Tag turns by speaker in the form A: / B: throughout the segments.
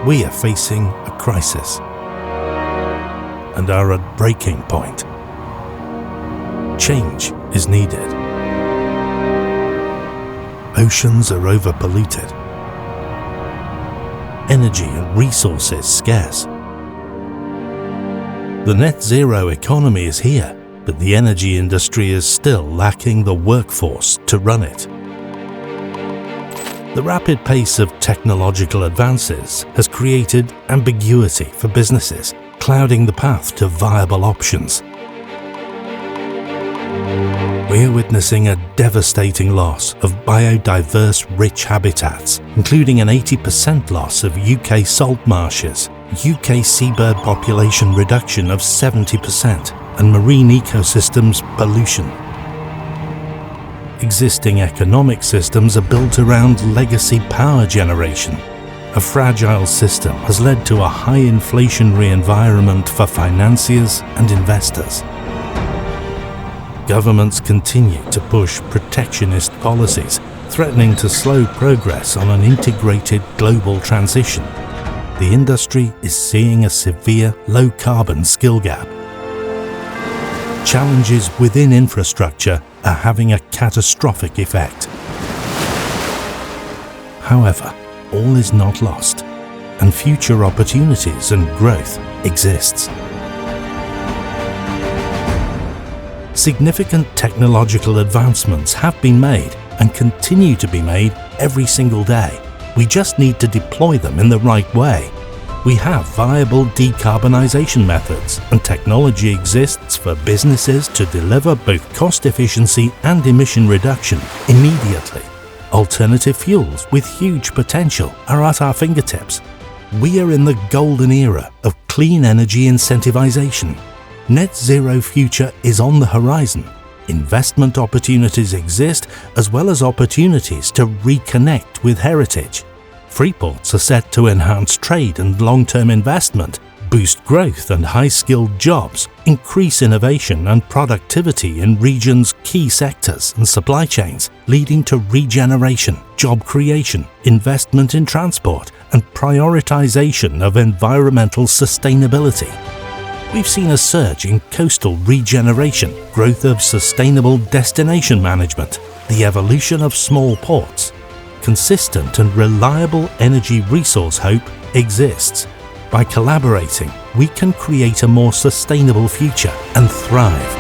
A: we are facing a crisis and are at breaking point. Change is needed. Oceans are overpolluted. Energy and resources scarce. The net zero economy is here, but the energy industry is still lacking the workforce to run it. The rapid pace of technological advances has created ambiguity for businesses, clouding the path to viable options. We are witnessing a devastating loss of biodiverse rich habitats, including an 80% loss of UK salt marshes, UK seabird population reduction of 70%, and marine ecosystems pollution. Existing economic systems are built around legacy power generation. A fragile system has led to a high inflationary environment for financiers and investors. Governments continue to push protectionist policies, threatening to slow progress on an integrated global transition. The industry is seeing a severe low-carbon skill gap. Challenges within infrastructure are having a catastrophic effect. However, all is not lost, and future opportunities and growth exists. Significant technological advancements have been made and continue to be made every single day. We just need to deploy them in the right way. We have viable decarbonisation methods, and technology exists for businesses to deliver both cost efficiency and emission reduction immediately. Alternative fuels with huge potential are at our fingertips. We are in the golden era of clean energy incentivisation. Net zero future is on the horizon. Investment opportunities exist, as well as opportunities to reconnect with heritage. Free ports are set to enhance trade and long-term investment, boost growth and high-skilled jobs, increase innovation and productivity in regions' key sectors and supply chains, leading to regeneration, job creation, investment in transport, and prioritization of environmental sustainability. We've seen a surge in coastal regeneration, growth of sustainable destination management, the evolution of small ports. Consistent and reliable energy resource hope exists. By collaborating, we can create a more sustainable future and thrive.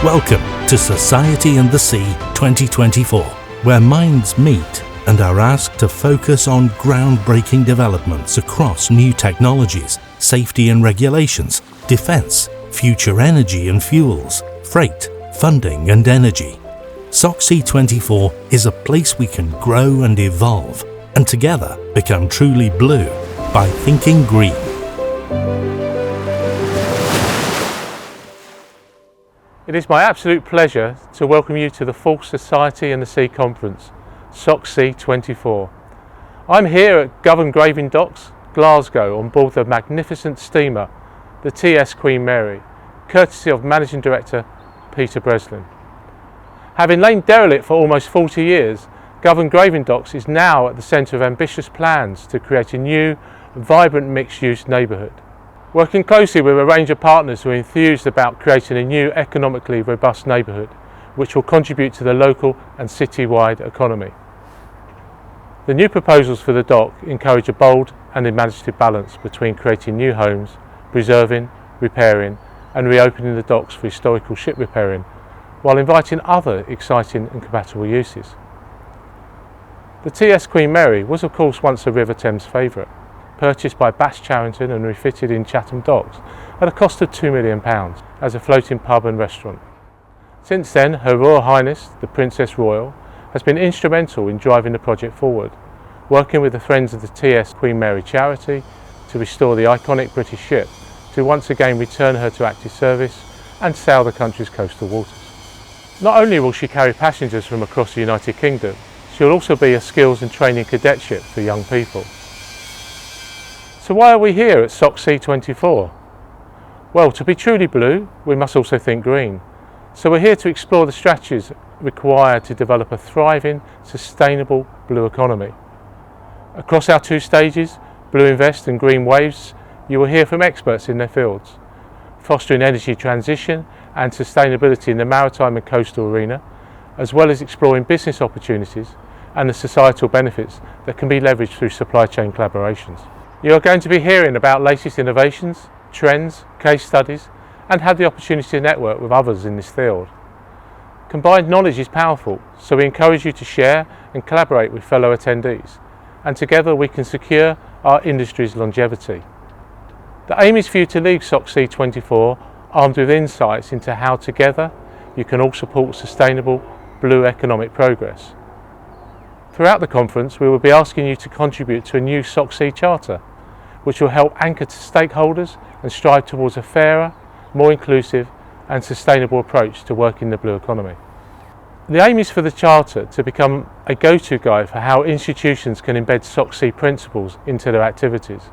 A: Welcome to Society and the Sea 2024, where minds meet and are asked to focus on groundbreaking developments across new technologies, safety and regulations, defence, future energy and fuels, freight, funding and energy. SOCSEA24 is a place we can grow and evolve, and together become truly blue by thinking green.
B: It is my absolute pleasure to welcome you to the 4th Society and the Sea Conference, SOCSEA24. I'm here at Govan Graving Docks, Glasgow, on board the magnificent steamer, the TS Queen Mary, courtesy of Managing Director Peter Breslin. Having lain derelict for almost 40 years, Govan Graving Docks is now at the centre of ambitious plans to create a new, vibrant mixed-use neighbourhood. Working closely with a range of partners who are enthused about creating a new economically robust neighbourhood, which will contribute to the local and city-wide economy. The new proposals for the dock encourage a bold and imaginative balance between creating new homes, preserving, repairing and reopening the docks for historical ship repairing, while inviting other exciting and compatible uses. The TS Queen Mary was of course once a River Thames favourite, purchased by Bass Charrington and refitted in Chatham Docks at a cost of £2 million as a floating pub and restaurant. Since then, Her Royal Highness, the Princess Royal, has been instrumental in driving the project forward, working with the Friends of the TS Queen Mary charity to restore the iconic British ship, to once again return her to active service and sail the country's coastal waters. Not only will she carry passengers from across the United Kingdom, she will also be a skills and training cadetship for young people. So why are we here at SOCSEA24? Well, to be truly blue, we must also think green. So we're here to explore the strategies required to develop a thriving, sustainable blue economy. Across our two stages, Blue Invest and Green Waves, you will hear from experts in their fields, fostering energy transition and sustainability in the maritime and coastal arena, as well as exploring business opportunities and the societal benefits that can be leveraged through supply chain collaborations. You are going to be hearing about latest innovations, trends, case studies, and have the opportunity to network with others in this field. Combined knowledge is powerful, so we encourage you to share and collaborate with fellow attendees, and together we can secure our industry's longevity. The aim is for you to leave SOCSEA24 armed with insights into how together you can all support sustainable blue economic progress. Throughout the conference, we will be asking you to contribute to a new SOCSEA Charter, which will help anchor to stakeholders and strive towards a fairer, more inclusive and sustainable approach to working the blue economy. The aim is for the Charter to become a go-to guide for how institutions can embed SOCSEA principles into their activities.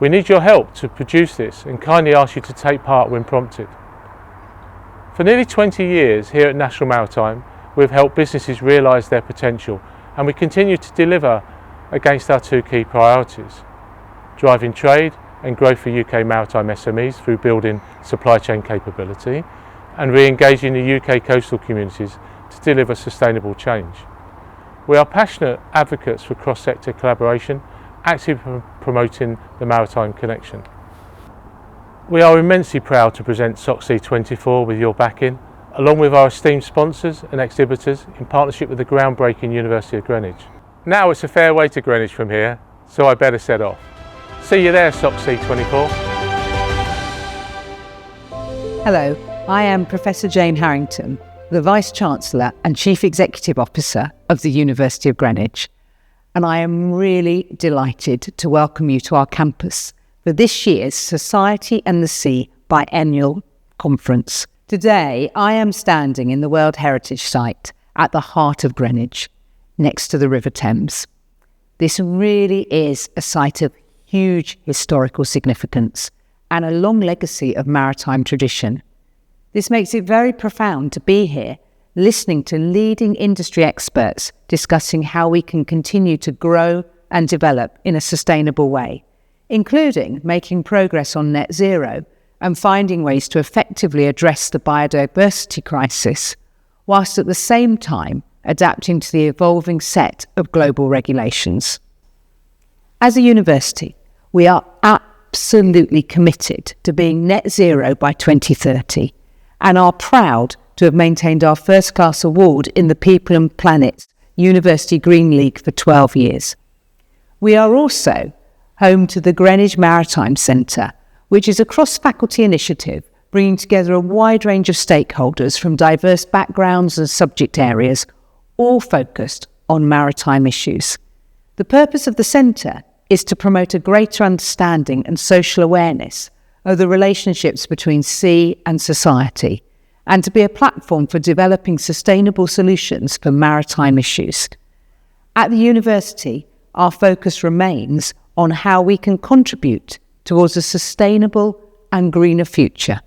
B: We need your help to produce this and kindly ask you to take part when prompted. For nearly 20 years here at National Maritime, we've helped businesses realise their potential, and we continue to deliver against our two key priorities: driving trade and growth for UK maritime SMEs through building supply chain capability, and re-engaging the UK coastal communities to deliver sustainable change. We are passionate advocates for cross-sector collaboration, actively promoting the maritime connection. We are immensely proud to present SOCSEA24 with your backing, along with our esteemed sponsors and exhibitors in partnership with the groundbreaking University of Greenwich. Now it's a fair way to Greenwich from here, so I better set off. See you there, SOCSEA24.
C: Hello, I am Professor Jane Harrington, the Vice-Chancellor and Chief Executive Officer of the University of Greenwich, and I am really delighted to welcome you to our campus for this year's Society and the Sea biennial conference. Today, I am standing in the World Heritage Site at the heart of Greenwich, next to the River Thames. This really is a site of huge historical significance and a long legacy of maritime tradition. This makes it very profound to be here, listening to leading industry experts discussing how we can continue to grow and develop in a sustainable way, including making progress on net zero and finding ways to effectively address the biodiversity crisis, whilst at the same time adapting to the evolving set of global regulations. As a university, we are absolutely committed to being net zero by 2030 and are proud to have maintained our first-class award in the People and Planet's University Green League for 12 years. We are also home to the Greenwich Maritime Centre, which is a cross-faculty initiative bringing together a wide range of stakeholders from diverse backgrounds and subject areas, all focused on maritime issues. The purpose of the centre is to promote a greater understanding and social awareness of the relationships between sea and society, and to be a platform for developing sustainable solutions for maritime issues. At the university, our focus remains on how we can contribute towards a sustainable and greener future.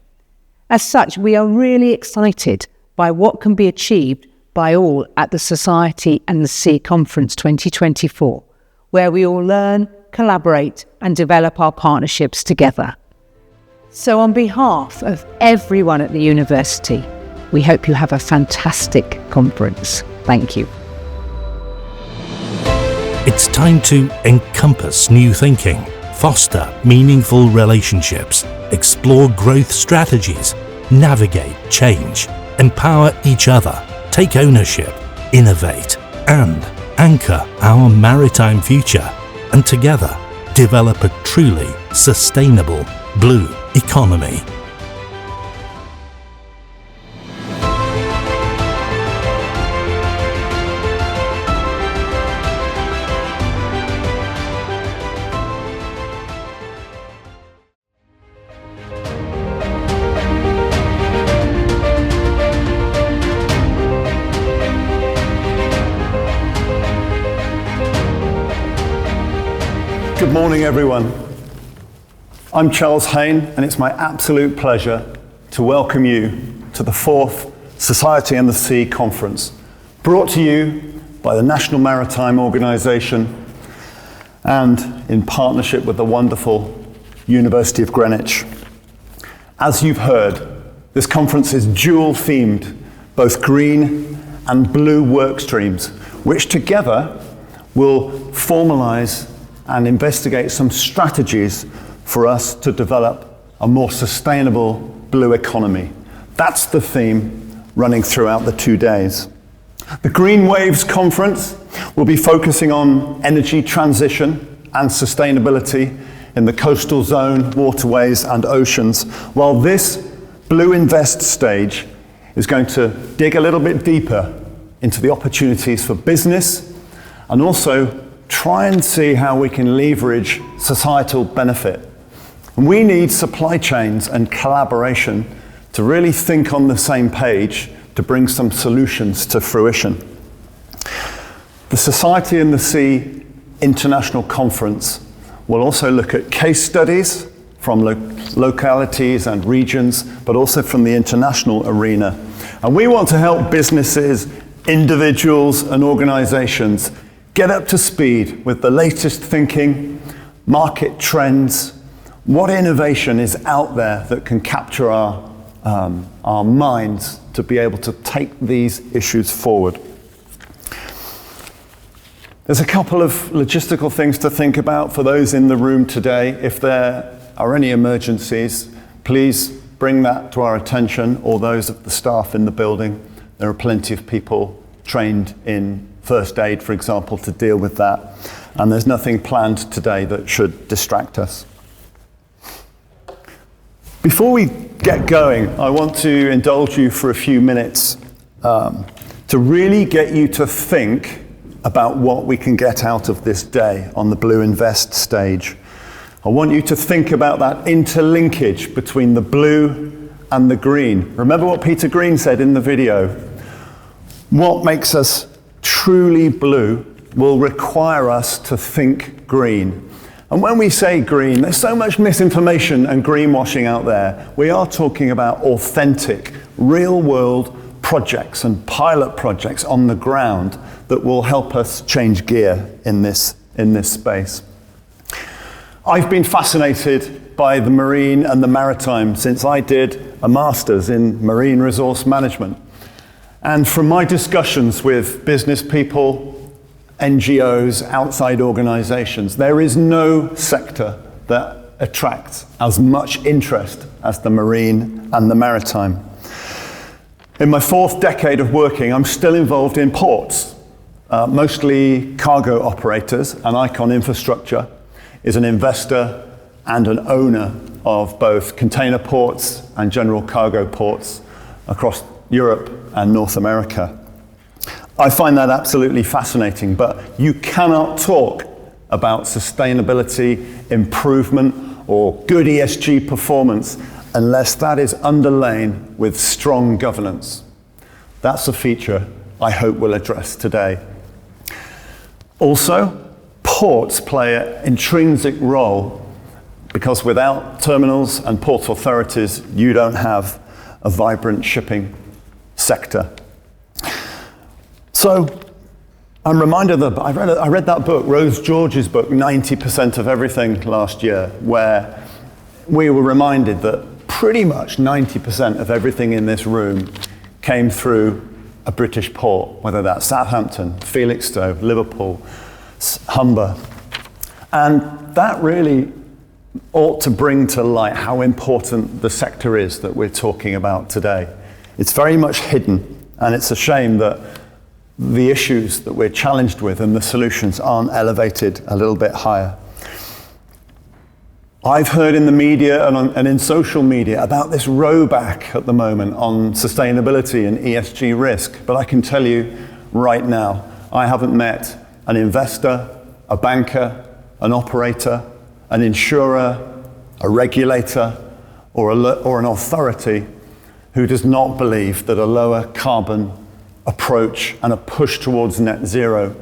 C: As such, we are really excited by what can be achieved by all at the Society and the Sea Conference 2024, where we all learn, collaborate and develop our partnerships together. So on behalf of everyone at the university, we hope you have a fantastic conference. Thank you.
A: It's time to encompass new thinking, foster meaningful relationships, explore growth strategies, navigate change, empower each other, take ownership, innovate, and anchor our maritime future, and together develop a truly sustainable blue economy.
D: Good morning, everyone. I'm Charles Hayne, and it's my absolute pleasure to welcome you to the 4th Society and the Sea Conference, brought to you by the National Maritime Organisation and in partnership with the wonderful University of Greenwich. As you've heard, this conference is dual-themed, both green and blue work streams, which together will formalise and investigate some strategies for us to develop a more sustainable blue economy. That's the theme running throughout the 2 days. The Green Waves Conference will be focusing on energy transition and sustainability in the coastal zone, waterways and oceans, while this Blue Invest stage is going to dig a little bit deeper into the opportunities for business and also try and see how we can leverage societal benefit. And we need supply chains and collaboration to really think on the same page to bring some solutions to fruition. The Society and the Sea International Conference will also look at case studies from localities and regions, but also from the international arena. And we want to help businesses, individuals and organizations get up to speed with the latest thinking, market trends, what innovation is out there that can capture our minds to be able to take these issues forward. There's a couple of logistical things to think about for those in the room today. If there are any emergencies, please bring that to our attention, or those of the staff in the building. There are plenty of people trained in first aid, for example, to deal with that. And there's nothing planned today that should distract us. Before we get going, I want to indulge you for a few minutes to really get you to think about what we can get out of this day on the Blue Invest stage. I want you to think about that interlinkage between the blue and the green. Remember what Peter Green said in the video. What makes us truly blue will require us to think green. And when we say green, there's so much misinformation and greenwashing out there. We are talking about authentic, real-world projects and pilot projects on the ground that will help us change gear in this space. I've been fascinated by the marine and the maritime since I did a master's in marine resource management. And from my discussions with business people, NGOs, outside organizations, there is no sector that attracts as much interest as the marine and the maritime. In my 4th decade of working, I'm still involved in ports, mostly cargo operators, and Icon Infrastructure is an investor and an owner of both container ports and general cargo ports across Europe and North America. I find that absolutely fascinating, but you cannot talk about sustainability, improvement, or good ESG performance unless that is underlain with strong governance. That's a feature I hope we'll address today. Also, ports play an intrinsic role because without terminals and port authorities, you don't have a vibrant shipping sector. So I'm reminded that I read that book, Rose George's book, 90% of Everything, last year, where we were reminded that pretty much 90% of everything in this room came through a British port, whether that's Southampton, Felixstowe, Liverpool, Humber. And that really ought to bring to light how important the sector is that we're talking about today. It's very much hidden, and it's a shame that the issues that we're challenged with and the solutions aren't elevated a little bit higher. I've heard in the media and in social media about this rowback at the moment on sustainability and ESG risk, but I can tell you right now, I haven't met an investor, a banker, an operator, an insurer, a regulator, or an authority who does not believe that a lower carbon approach and a push towards net zero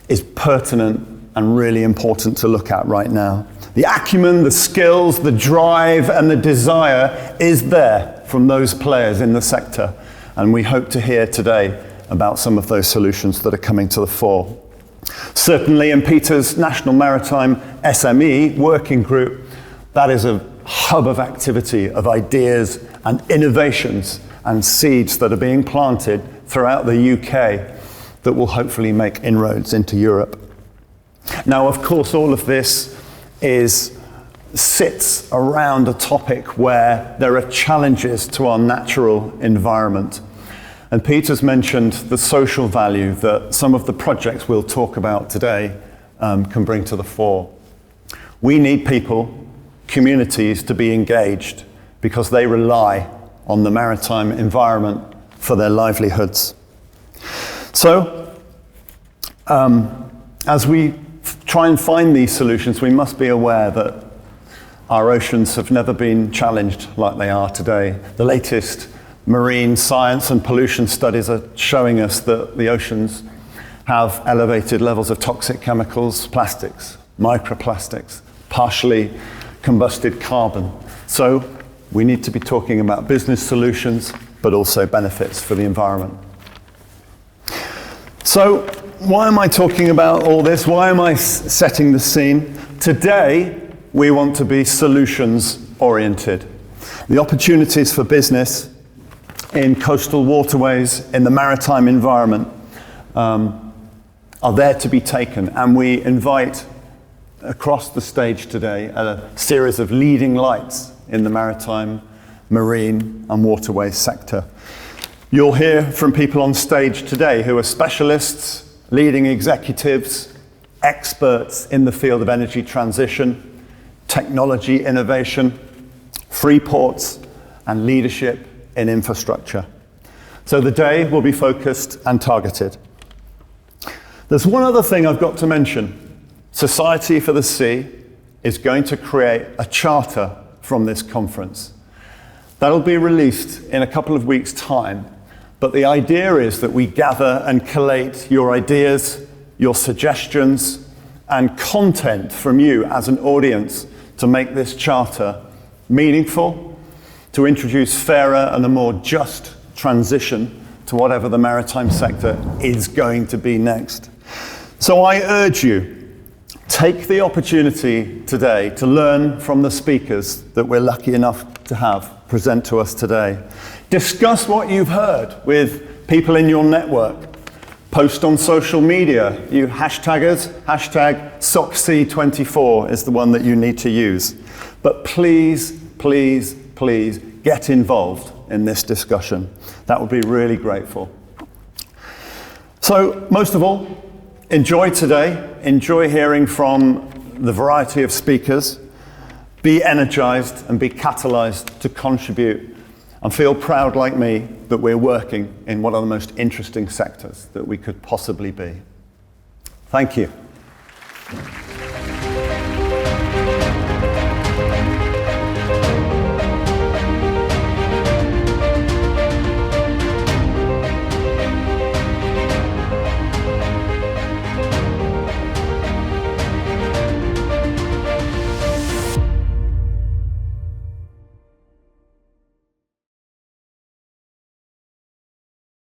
D: is pertinent and really important to look at right now. The acumen, the skills, the drive and the desire is there from those players in the sector. And we hope to hear today about some of those solutions that are coming to the fore. Certainly in Peter's National Maritime SME Working Group, that is a hub of activity, of ideas and innovations and seeds that are being planted throughout the UK that will hopefully make inroads into Europe. Now, of course, all of this sits around a topic where there are challenges to our natural environment. And Peter's mentioned the social value that some of the projects we'll talk about today can bring to the fore. We need people, communities, to be engaged because they rely on the maritime environment for their livelihoods. So, as we try and find these solutions, we must be aware that our oceans have never been challenged like they are today. The latest marine science and pollution studies are showing us that the oceans have elevated levels of toxic chemicals, plastics, microplastics, partially combusted carbon. So we need to be talking about business solutions, but also benefits for the environment. So why am I talking about all this? Why am I setting the scene? Today, we want to be solutions oriented. The opportunities for business in coastal waterways, in the maritime environment, are there to be taken. And we invite across the stage today a series of leading lights in the maritime, marine and waterway sector. You'll hear from people on stage today who are specialists, leading executives, experts in the field of energy transition, technology innovation, free ports, and leadership in infrastructure. So the day will be focused and targeted. There's one other thing I've got to mention. Society for the Sea is going to create a charter from this conference. That'll be released in a couple of weeks' time. But the idea is that we gather and collate your ideas, your suggestions, and content from you as an audience to make this charter meaningful, to introduce fairer and a more just transition to whatever the maritime sector is going to be next. So I urge you, take the opportunity today to learn from the speakers that we're lucky enough to have present to us today. Discuss what you've heard with people in your network. Post on social media. You hashtaggers, hashtag SOCSEA24 is the one that you need to use. But please, please, please get involved in this discussion. That would be really grateful. So most of all, enjoy today. Enjoy hearing from the variety of speakers. Be energized and be catalyzed to contribute and feel proud like me that we're working in one of the most interesting sectors that we could possibly be. Thank you.